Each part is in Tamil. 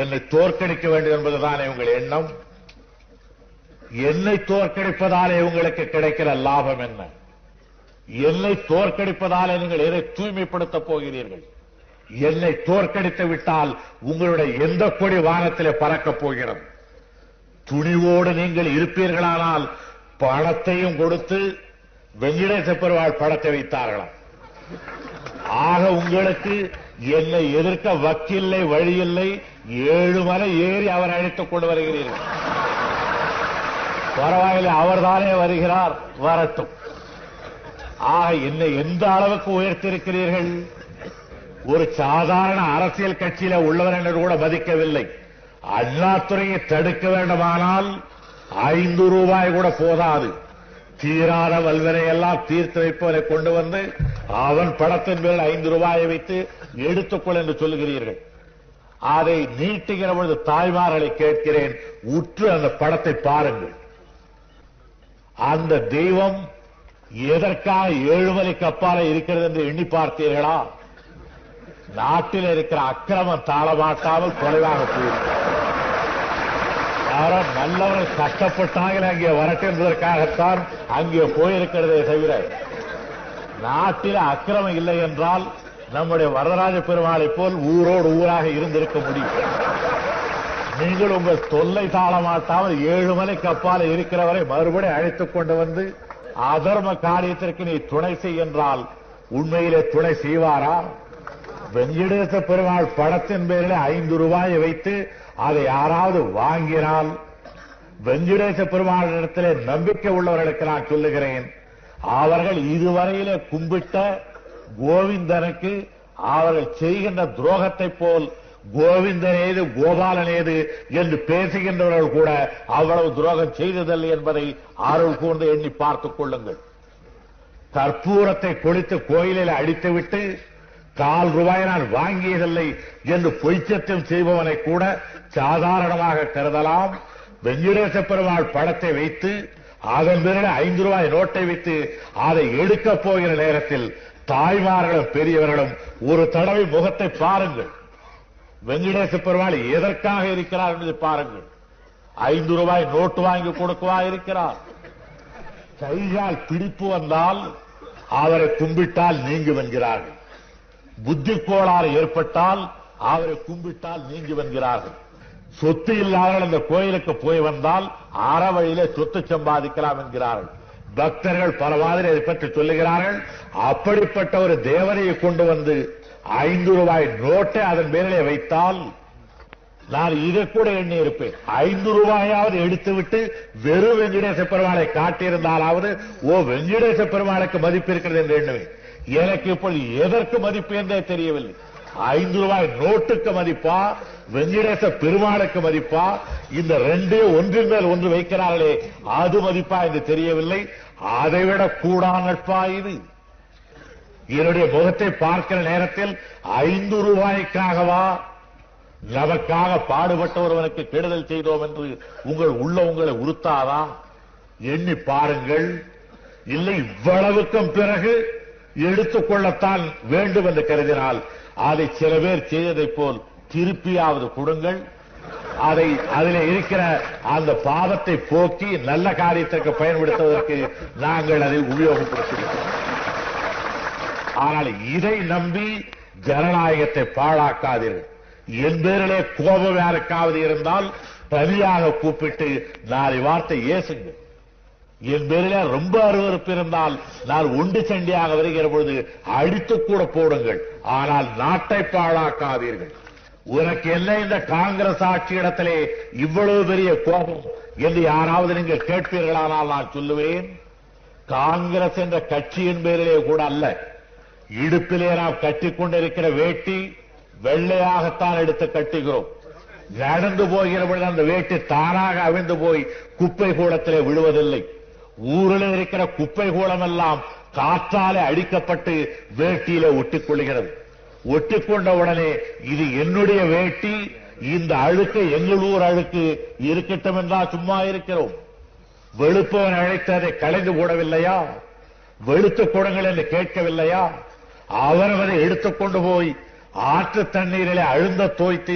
என்னை தோற்கடிக்க வேண்டும் என்பதுதானே உங்கள் எண்ணம். என்னை தோற்கடிப்பதாலே உங்களுக்கு கிடைக்கிற லாபம் என்ன? என்னை தோற்கடிப்பதாலே நீங்கள் எதை தூய்மைப்படுத்தப் போகிறீர்கள்? என்னை தோற்கடித்து விட்டால் உங்களுடைய எந்த கொடி வானத்திலே பறக்கப் போகிறது? துணிவோடு நீங்கள் இருப்பீர்களானால் பணத்தையும் கொடுத்து வெங்கடேச பெருமாள் படத்தை வைத்தார்களாம். ஆக உங்களுக்கு என்னை எதிர்க்க வக்கில்லை, வழியில்லை. 7 மலை ஏறி அவர் அழைத்துக் கொண்டு வருகிறீர்கள். பரவாயில்லை, அவர்தானே வருகிறார், வரட்டும். ஆக என்னை எந்த அளவுக்கு உயர்த்திருக்கிறீர்கள்? ஒரு சாதாரண அரசியல் கட்சியில உள்ளவர் என்று கூட மதிக்கவில்லை. அண்ணாதுரையை தடுக்க வேண்டுமானால் 5 ரூபாய் கூட போதாது. தீராத வல்வரை எல்லாம் தீர்த்து வைப்பவரை கொண்டு வந்து அவன் படத்தின் மேல் 5 ரூபாயை வைத்து எடுத்துக்கொள் என்று சொல்லுகிறீர்கள். அதை நீட்டுகிற பொழுது தாய்மார்களை கேட்கிறேன், உற்று அந்த படத்தை பாருங்கள். அந்த தெய்வம் எதற்காக 7 மலைக்கு அப்பால இருக்கிறது என்று எண்ணி பார்த்தீர்களா? நாட்டில் இருக்கிற அக்கிரமம் தாளமாட்டாமல் தொலைவாக போயிருக்கிறது. யாரோ நல்லவர்கள் கஷ்டப்பட்டாங்க அங்கே வரட்டும் என்பதற்காகத்தான் அங்கே போயிருக்கிறதே தவிர, நாட்டில் அக்கிரமம் இல்லை என்றால் நம்முடைய வரதராஜ பெருமாளை போல் ஊரோடு ஊராக இருந்திருக்க முடியும். நீங்கள் உங்கள் தொல்லை தாளமாட்டாமல் 7 மலைக்கு அப்பால இருக்கிறவரை மறுபடியும் அழைத்துக் கொண்டு வந்து அதர்ம காரியத்திற்கு நீ துணை செய் என்றால் உண்மையிலே துணை செய்வாரா? வெங்கடேச பெருமாள் படத்தின் பேரில் 5 ரூபாயை வைத்து அதை யாராவது வாங்கினால், வெங்கடேச பெருமாளிடத்திலே நம்பிக்கை உள்ளவர்களுக்கு நான் சொல்லுகிறேன், அவர்கள் இதுவரையிலே கும்பிட்ட கோவிந்தனுக்கு அவர்கள் செய்கின்ற துரோகத்தை போல் கோவிந்தனேது கோபாலனேது என்று பேசுகின்றவர்கள் கூட அவ்வளவு துரோகம் செய்ததில்லை என்பதை அருள் கூர்ந்து எண்ணி பார்த்துக் கொள்ளுங்கள். கற்பூரத்தை கொளித்து கோயிலில் அடித்துவிட்டு 4 ரூபாய் நான் வாங்கியதில்லை என்று பொய்ச்சத்தியம் செய்பவனை கூட சாதாரணமாக கருதலாம். வெங்கடேச பெருமாள் படத்தை வைத்து அதன் பிறகு 5 ரூபாய் நோட்டை வைத்து அதை எடுக்கப் போகிற நேரத்தில் தாய்மார்களும் பெரியவர்களும் ஒரு தடவை முகத்தை பாருங்கள். வெங்கடேச பெருமாள் எதற்காக இருக்கிறார் என்பதை பாருங்கள். 5 ரூபாய் நோட்டு வாங்கி கொடுக்கவா இருக்கிறார்? கையால் பிடிப்பு வந்தால் அவரை கும்பிட்டால் நீங்கும் என்கிறார்கள். புத்தி கோளாறு ஏற்பட்டால் அவரை கும்பிட்டால் நீங்கும் என்கிறார்கள். சொத்து இல்லாதவர்கள் அந்த கோயிலுக்கு போய் வந்தால் அறவழியிலே சொத்து சம்பாதிக்கலாம் என்கிறார்கள். பக்தர்கள் பல மாதிரி அதை பற்றி சொல்லுகிறார்கள். அப்படிப்பட்ட ஒரு தேவரையை கொண்டு வந்து 5 ரூபாய் நோட்டை அதன் மேலே வைத்தால் நான் இதை கூட எண்ணி இருப்பேன். 5 ரூபாயாவது எடுத்துவிட்டு வெறும் வெங்கடேச பெருமாளை காட்டியிருந்தாலாவது வெங்கடேச பெருமாளுக்கு மதிப்பு இருக்கிறது என்று எண்ணுவேன். எனக்கு இப்பொழுது எதற்கு மதிப்பு என்றே தெரியவில்லை. 5 ரூபாய் நோட்டுக்கு மதிப்பா, வெங்கடேச பெருமாளுக்கு மதிப்பா, இந்த 2 ஒன்றின் மேல் ஒன்று வைக்கிறார்களே அது மதிப்பா என்று தெரியவில்லை. அதைவிட கூடா நட்பா இது? என்னுடைய முகத்தை பார்க்கிற நேரத்தில் 5 ரூபாய்க்காகவா நமக்காக பாடுபட்ட ஒருவனுக்கு கெடுதல் செய்தோம் என்று உங்களை உறுத்தாதா? எண்ணி பாருங்கள். இல்லை, இவ்வளவுக்கும் பிறகு எடுத்துக்கொள்ளத்தான் வேண்டும் என்று கருதினால் அதை சில பேர் செய்ததைப் போல் திருப்பியாவது கொடுங்கள். அதில் இருக்கிற அந்த பாவத்தை போக்கி நல்ல காரியத்திற்கு பயன்படுத்துவதற்கு நாங்கள் அதை உபயோகப்படுத்துகிறோம். ஆனால் இதை நம்பி ஜனநாயகத்தை பாழாக்காதீர்கள். என் பேரிலே கோபம் யாருக்காவது இருந்தால் தனியாக கூப்பிட்டு 4 வார்த்தை ஏசுங்கள். என் பேரிலே ரொம்ப அருவருப்பு இருந்தால் நான் உண்டு சண்டியாக வருகிற பொழுது அடித்துக் கூட போடுங்கள். ஆனால் நாட்டை பாழாக்காதீர்கள். உனக்கு என்ன இந்த காங்கிரஸ் ஆட்சி இடத்திலே இவ்வளவு பெரிய கோபம் என்று யாராவது நீங்கள் கேட்பீர்களானால் நான் சொல்லுவேன், காங்கிரஸ் என்ற கட்சியின் பேரிலே கூட அல்ல. இடுப்பிலே நாம் கட்டிக்கொண்டிருக்கிற வேட்டி வெள்ளையாகத்தான் எடுத்து கட்டுகிறோம். நடந்து போகிற பொழுது அந்த வேட்டி தானாக அவிழ்ந்து போய் குப்பை கூடத்திலே விழுவதில்லை. ஊரில் இருக்கிற குப்பை கூடம் எல்லாம் காற்றாலே அடிக்கப்பட்டு வேட்டியிலே ஒட்டிக்கொள்கிறது. ஒட்டிக்கொண்ட உடனே இது என்னுடைய வேட்டி, இந்த அழுக்கு எங்கள் ஊர் அழுக்கு இருக்கட்டும் என்றால் சும்மா இருக்கிறோம். வெளுப்பவன் அழைத்து அதை கலைந்து போடவில்லையா? வெளுத்து கொடுங்கள் என்று கேட்கவில்லையா? அவரவரை எடுத்துக்கொண்டு போய் ஆற்று தண்ணீரிலே அழுந்த தோய்த்து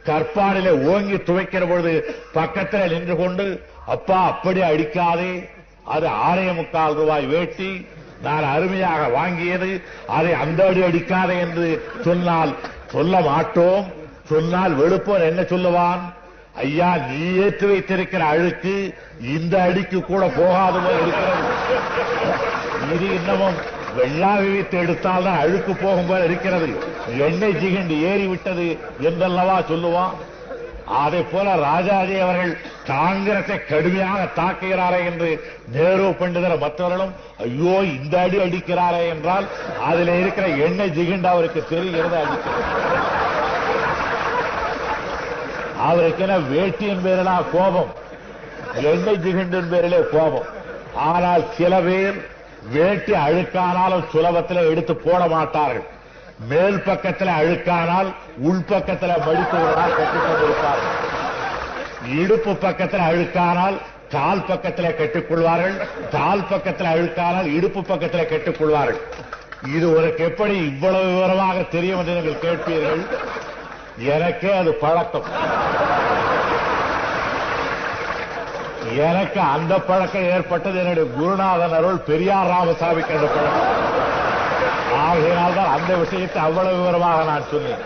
கற்பாடிலே ஓங்கி துவைக்கிற பொழுது பக்கத்தில் நின்று கொண்டு, அப்பா அப்படி அடிக்காதே, அது 6.25 ரூபாய் வேட்டி, நான் அருமையாக வாங்கியது, அதை அந்த அடி அடிக்காதே என்று சொன்னால் சொல்ல மாட்டோம். சொன்னால் வெளுப்போர் என்ன சொல்லுவான்? ஐயா, நீ ஏற்றி வைத்திருக்கிற அழுக்கு இந்த அடிக்கு கூட போகாது போல இருக்கிறது. இது இன்னமும் வெள்ளாவி வைத்து எடுத்தால்தான் அழுக்கு போகும் போல இருக்கிறது, எண்ணெய் ஜிகண்டு ஏறிவிட்டது என்றல்லவா சொல்லுவான். அதே போல ராஜாஜி அவர்கள் காங்கிரஸை கடுமையாக தாக்குகிறாரே என்று நேரு பண்டிதர் மற்றவர்களும் ஐயோ இந்த அடி அடிக்கிறாரே என்றால் அதில் இருக்கிற எண்ணெய் ஜிகண்டு அவருக்கு தெரிகிறது. அடிக்கிறது அவருக்கு என்ன வேட்டியின் பேரிலா கோபம், எண்ணெய் ஜிகண்டின் பேரிலே கோபம். ஆனால் சில பேர் வேட்டி அழுக்கானாலும் சுலபத்தில் எடுத்து போட மாட்டார்கள். மேல் பக்கத்தில் அழுக்கானால் உள்பக்கத்தில் மடித்துவதால் கட்டிக் கொண்டிருப்பார்கள். இடுப்பு பக்கத்தில் அழுக்கானால் கால் பக்கத்தில் கட்டிக்கொள்வார்கள், கால் பக்கத்தில் அழுக்கானால் இடுப்பு பக்கத்தில் கட்டிக்கொள்வார்கள். இது உனக்கு எப்படி இவ்வளவு விவரமாக தெரியும் என்று நீங்கள் கேட்பீர்கள். எனக்கே அது பழக்கம். எனக்கு அந்த பழக்கம் ஏற்பட்டது என்னுடைய குருநாதன் அருள் பெரியார் ராமசாமிக்கு அந்த பழக்கம். ஆகையினால்தான் அந்த விஷயத்தை அவ்வளவு விவரமாக நான் சொன்னேன்.